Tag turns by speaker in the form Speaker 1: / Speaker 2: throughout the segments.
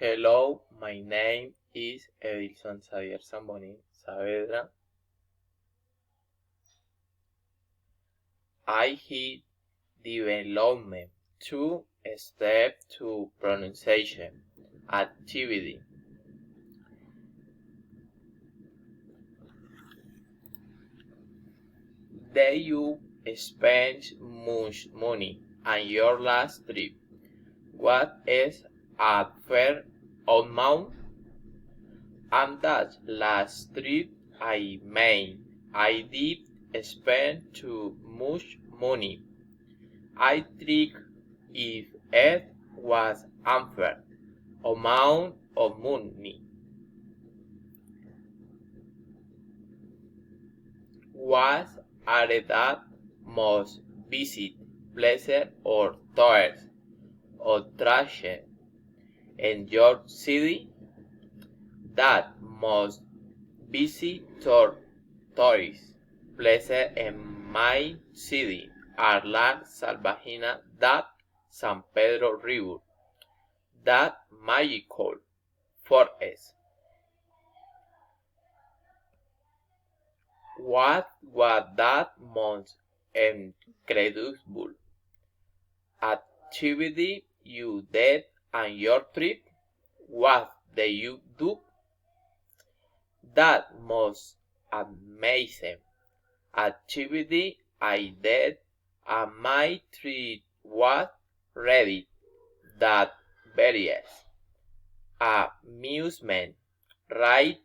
Speaker 1: Hello, my name is Edilson Xavier Zambonin Saavedra. I have developed two steps to pronunciation activity. Did you spend much money on your last trip? What is a fair amount? On that last trip I made, I did spend too much money. I think if it was unfair amount of money. What are the most visit places or tours or attractions in your city? That most visit tourist places in my city are La Salvajina, that San Pedro River, that magical forest. What was that most incredible activity you did on your trip? What did you do? That most amazing activity I did on my trip was ready that various amusement ride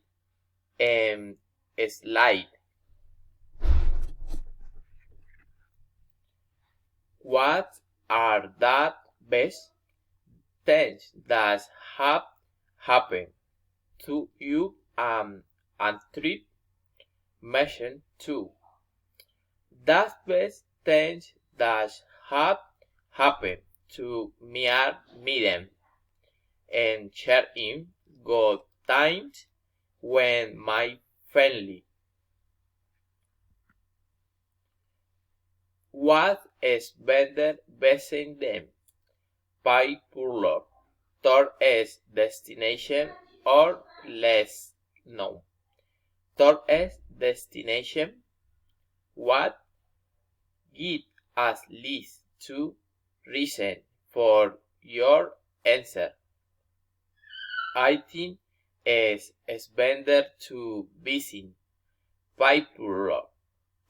Speaker 1: and slide. What are the best things that have happened to you on trip? Mention 2. The best things that have happened to me are meeting and sharing good times when my family. What is better between them? Popular tourist destination or less known tourist destination? What? Give us list 2 reasons for your answer. I think it's better to visit popular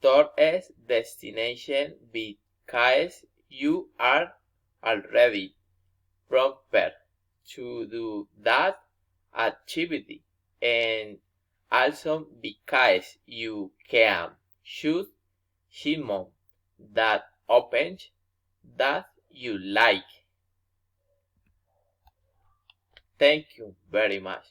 Speaker 1: tourist destination because you are already prepared to do that activity, and also because you can choose someone that opens that you like. Thank you very much.